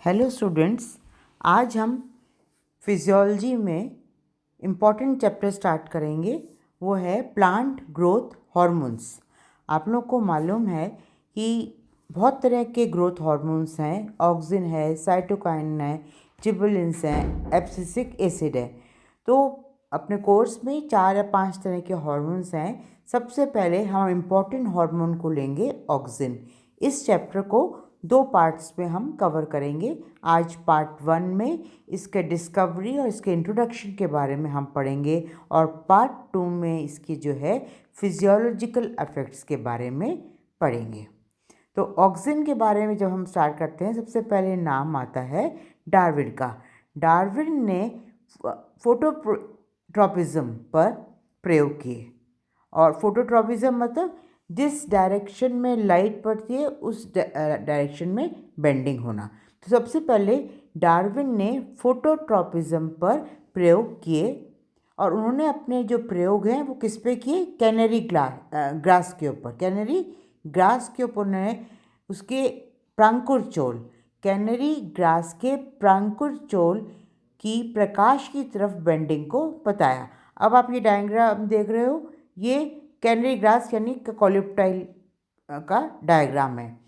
Hello students, आज हम physiology में इम्पॉर्टेंट चैप्टर स्टार्ट करेंगे। वो है प्लांट ग्रोथ हार्मोन्स। आप लोग को मालूम है कि बहुत तरह के ग्रोथ हार्मोन्स हैं। ऑक्सिन है, साइटोकाइन है, जिबरेलिन्स हैं, एब्सिसिक एसिड है। तो अपने कोर्स में 4 या 5 तरह के हार्मोन्स हैं। सबसे पहले हम इम्पॉर्टेंट हार्मोन को लेंगे ऑक्सिन। इस चैप्टर को 2 पार्ट्स में हम कवर करेंगे। आज पार्ट 1 में इसके डिस्कवरी और इसके इंट्रोडक्शन के बारे में हम पढ़ेंगे और पार्ट 2 में इसकी जो है फिजियोलॉजिकल इफेक्ट्स के बारे में पढ़ेंगे। तो ऑक्सिन के बारे में जब हम स्टार्ट करते हैं, सबसे पहले नाम आता है डार्विन का। डार्विन ने फोटोट्रॉपिज्म पर प्रयोग किए। और फोटोट्रॉपिज्म मतलब जिस डायरेक्शन में लाइट पड़ती है उस डायरेक्शन में बेंडिंग होना। तो सबसे पहले डार्विन ने फोटोट्रॉपिज्म पर प्रयोग किए और उन्होंने अपने जो प्रयोग हैं वो किस पे किए? कैनरी ग्रास के ऊपर। कैनरी ग्रास के ऊपर उन्होंने उसके प्रांकुरचोल, कैनरी ग्रास के प्रांकुरचोल की प्रकाश की तरफ बेंडिंग को बताया। अब आप ये डायग्राम देख रहे हो, ये कैनरी ग्रास यानी कॉलिप्टाइल का डायग्राम है।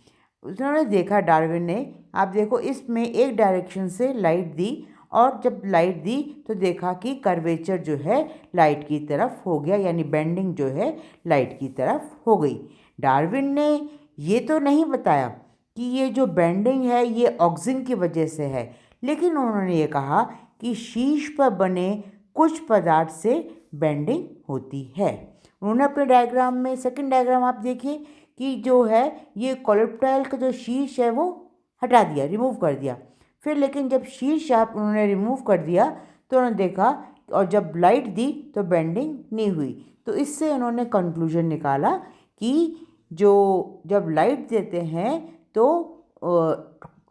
उन्होंने देखा, डार्विन ने, आप देखो इसमें एक डायरेक्शन से लाइट दी और जब लाइट दी तो देखा कि कर्वेचर जो है लाइट की तरफ हो गया, यानी बेंडिंग जो है लाइट की तरफ हो गई। डार्विन ने ये तो नहीं बताया कि ये जो बेंडिंग है ये ऑक्सिन की वजह से है, लेकिन उन्होंने ये कहा कि शीश पर बने कुछ पदार्थ से बेंडिंग होती है। उन्होंने अपने डायग्राम में, सेकंड डायग्राम आप देखिए कि जो है ये कॉलिप्टाइल का जो शीर्ष है वो हटा दिया, रिमूव कर दिया। फिर लेकिन जब शीर्ष आप उन्होंने रिमूव कर दिया तो उन्होंने देखा और जब लाइट दी तो बेंडिंग नहीं हुई। तो इससे उन्होंने कंक्लूजन निकाला कि जो जब लाइट देते हैं तो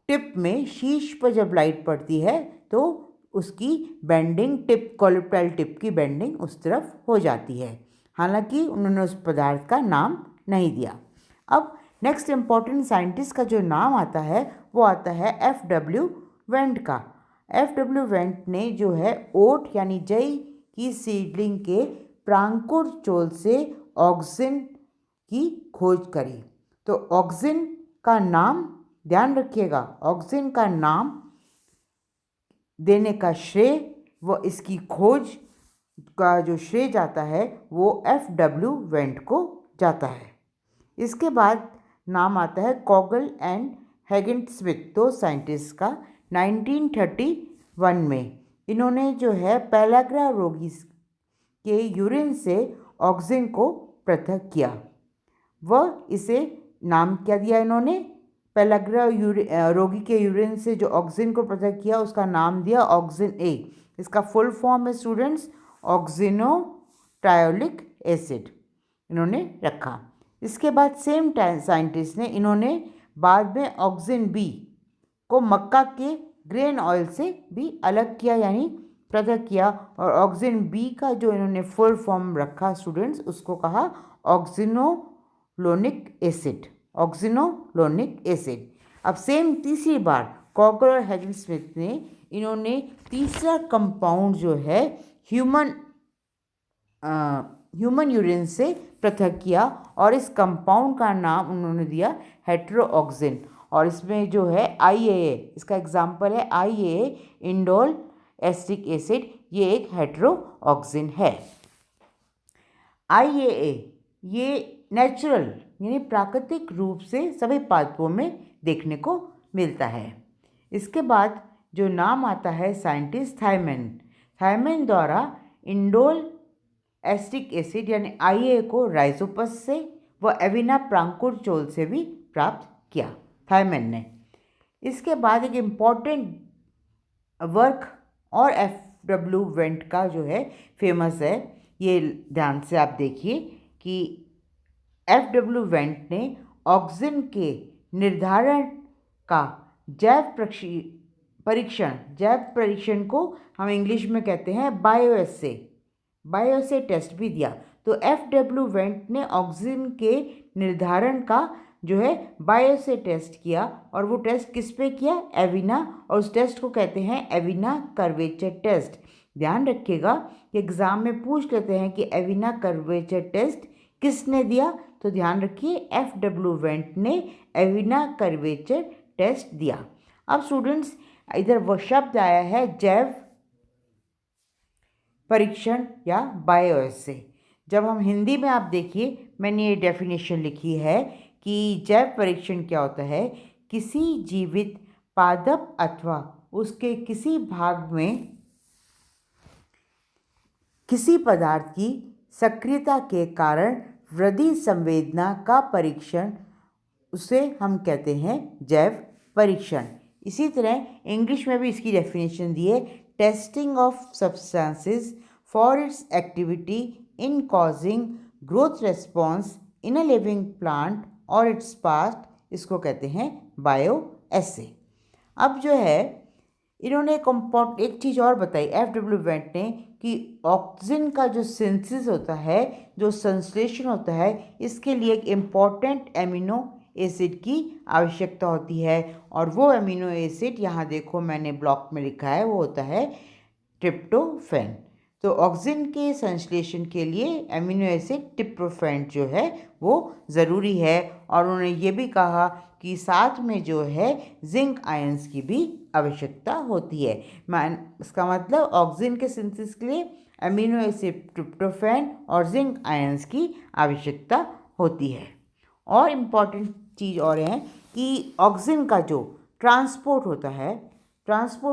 टिप में, शीर्ष पर जब लाइट पड़ती है तो उसकी बेंडिंग, टिप, कॉलिप्टाइल टिप की बेंडिंग उस तरफ हो जाती है। हालांकि उन्होंने उस पदार्थ का नाम नहीं दिया। अब नेक्स्ट इम्पॉर्टेंट साइंटिस्ट का जो नाम आता है वो आता है F.W. वेंट का। F.W. वेंट ने जो है ओट यानी जई की सीडलिंग के प्रांकुरचोल से ऑक्सिन की खोज करी। तो ऑक्सिन का नाम ध्यान रखिएगा, ऑक्सिन का नाम देने का श्रेय व इसकी खोज का जो श्रेय जाता है वो F.W. वेंट को जाता है। इसके बाद नाम आता है कॉगल एंड हैगेन स्मिथ, दो साइंटिस्ट का। 1931 में इन्होंने जो है पेलाग्रा रोगी के यूरिन से ऑक्सिन को पृथक किया। वह इसे नाम क्या दिया इन्होंने? पेलाग्रा रोगी के यूरिन से जो ऑक्सिन को पृथक किया उसका नाम दिया ऑक्सिन ए। इसका फुल फॉर्म है स्टूडेंट्स ऑक्सिनोट्रायोलिक एसिड, इन्होंने रखा। इसके बाद सेम साइंटिस्ट ने, इन्होंने बाद में ऑक्सिन बी को मक्का के ग्रेन ऑयल से भी अलग किया, यानी पृथक किया। और ऑक्सिन बी का जो इन्होंने फुल फॉर्म रखा स्टूडेंट्स, उसको कहा ऑक्सिनोलोनिक एसिड, ऑक्सिनोलोनिक एसिड। अब सेम तीसरी बार कॉगल और हैगेन स्मिथ ने, इन्होंने तीसरा कंपाउंड जो है ह्यूमन यूरिन से पृथक किया और इस कंपाउंड का नाम उन्होंने दिया हेटेरोऑक्सिन। और इसमें जो है IAA, इसका एग्जाम्पल है IAA, इंडोल एस्टिक एसिड, ये एक हेटेरोऑक्सिन है। IAA ये नेचुरल यानी प्राकृतिक रूप से सभी पादपों में देखने को मिलता है। इसके बाद जो नाम आता है साइंटिस्ट थायमैन द्वारा इंडोल एस्टिक एसिड यानी IAA को राइजोपस से व एविना प्रांकुरचोल से भी प्राप्त किया थायमैन ने। इसके बाद एक इम्पॉर्टेंट वर्क और F.W. वेंट का जो है फेमस है, ये ध्यान से आप देखिए कि F.W. वेंट ने ऑक्सिन के निर्धारण का जैव परीक्षण को हम इंग्लिश में कहते हैं बायोएसे टेस्ट भी दिया। तो F.W. वेंट ने ऑक्सिन के निर्धारण का जो है बायो से टेस्ट किया, और वो टेस्ट किस पे किया? एविना, और उस टेस्ट को कहते हैं एविना कर्वेचर टेस्ट। ध्यान रखिएगा कि एग्ज़ाम में पूछ लेते हैं कि एविना कर्वेचर टेस्ट किसने दिया, तो ध्यान रखिए FW वेंट ने एविना कर्वेचर टेस्ट दिया। अब स्टूडेंट्स इधर वो शब्द आया है जैव परीक्षण या बायोएसे। जब हम हिंदी में आप देखिए, मैंने ये डेफिनेशन लिखी है कि जैव परीक्षण क्या होता है? किसी जीवित पादप अथवा उसके किसी भाग में किसी पदार्थ की सक्रियता के कारण वृद्धि संवेदना का परीक्षण, उसे हम कहते हैं जैव परीक्षण। इसी तरह इंग्लिश में भी इसकी डेफिनेशन दी है, testing of substances for its activity in causing growth response in a living plant और इट्स पार्ट, इसको कहते हैं बायो एसे। अब जो है इन्होंने एक चीज़ और बताई FW वेंट ने कि ऑक्सीजन का जो सिंथेसिस होता है, जो संश्लेषण होता है, इसके लिए एक इम्पॉर्टेंट एमिनो एसिड की आवश्यकता होती है, और वो अमीनो एसिड यहाँ देखो मैंने ब्लॉक में लिखा है, वो होता है ट्रिप्टोफैन। तो ऑक्सीजन के संश्लेषण के लिए अमीनो एसिड ट्रिप्टोफैन जो है वो ज़रूरी है, और उन्होंने ये भी कहा कि साथ में जो है जिंक आयंस की भी आवश्यकता होती है। इसका मतलब ऑक्सीजन के सिंथेसिस के लिए अमीनो एसिड ट्रिप्टोफैन और जिंक आयंस की आवश्यकता होती है। और इम्पॉर्टेंट चीज़ और है कि ऑक्सीजन का जो ट्रांसपोर्ट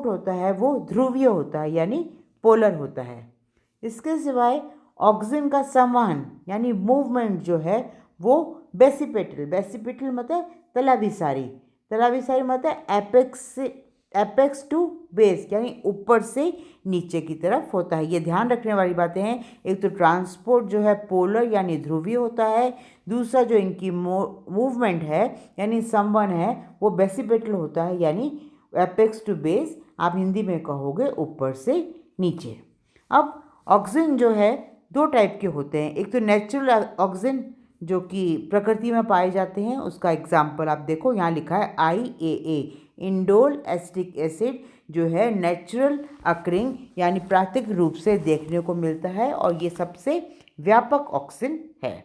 होता है वो ध्रुवीय होता है, यानी पोलर होता है। इसके सिवाय ऑक्सीजन का संवहन यानी मूवमेंट जो है वो बेसिपेटल मतलब तलाभिसारी मतलब एपेक्स टू बेस यानी ऊपर से नीचे की तरफ होता है। ये ध्यान रखने वाली बातें हैं। एक तो ट्रांसपोर्ट जो है पोलर यानी ध्रुवीय होता है, दूसरा जो इनकी मूवमेंट है यानी संवहन है वो बेसिपेटल होता है, यानी एपेक्स टू बेस, आप हिंदी में कहोगे ऊपर से नीचे। अब ऑक्सीजन जो है दो टाइप के होते हैं, एक तो नेचुरल ऑक्सीजन जो कि प्रकृति में पाए जाते हैं, उसका एग्जाम्पल आप देखो यहाँ लिखा है IAA इंडोल एसिटिक एसिड, जो है नेचुरल अकरिंग यानी प्राकृतिक रूप से देखने को मिलता है, और ये सबसे व्यापक ऑक्सीजन है।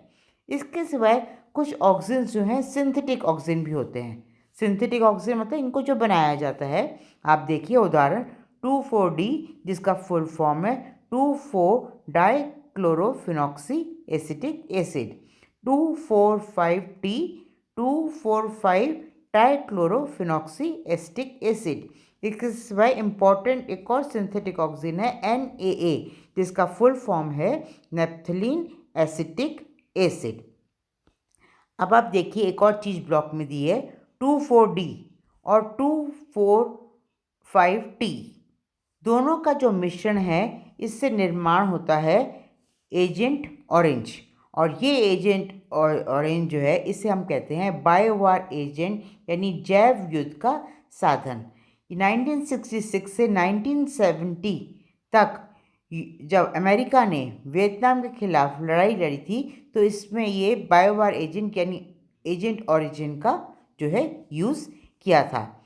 इसके सिवाय कुछ ऑक्सीजन जो हैं सिंथेटिक ऑक्सीजन भी होते हैं। सिंथेटिक ऑक्सीजन मतलब इनको जो बनाया जाता है, आप देखिए उदाहरण 2,4-D जिसका फुल फॉर्म है two four dichlorophenoxy acetic acid, 2,4,5-T two four five dichlorophenoxy acetic acid. इसके सिवाय इम्पॉर्टेंट एक और सिंथेटिक ऑक्सीजन है NaA जिसका फुल फॉर्म है नेप्थलीन एसिटिक एसिड। अब आप देखिए एक और चीज़ ब्लॉक में दी है 2,4-D और 2,4,5-T, दोनों का जो मिश्रण है इससे निर्माण होता है एजेंट ऑरेंज, और ये एजेंट ऑरेंज जो है इसे हम कहते हैं बायोवार एजेंट यानी जैव युद्ध का साधन। 1966 से 1970 तक जब अमेरिका ने वियतनाम के खिलाफ लड़ाई लड़ी थी तो इसमें ये बायोवार एजेंट यानी एजेंट ऑरिजिन का जो है यूज़ किया था।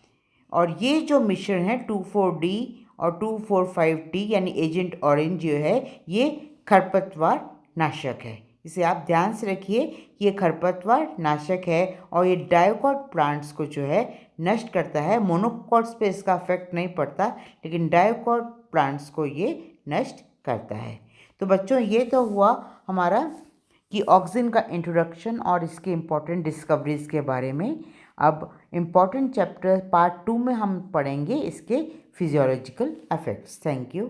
और ये जो मिश्रण है 2,4-D और 2,4,5-T यानी एजेंट ऑरेंज जो है ये खरपतवार नाशक है। इसे आप ध्यान से रखिए कि ये खरपतवार नाशक है और ये डायोकॉट प्लांट्स को जो है नष्ट करता है। मोनोकॉट्स पे इसका इफेक्ट नहीं पड़ता, लेकिन डायोकॉट प्लांट्स को ये नष्ट करता है। तो बच्चों ये तो हुआ हमारा कि ऑक्सीजन का इंट्रोडक्शन और इसके इम्पॉर्टेंट डिस्कवरीज के बारे में। अब इम्पॉर्टेंट चैप्टर पार्ट 2 में हम पढ़ेंगे इसके फिजियोलॉजिकल इफेक्ट्स। Thank you.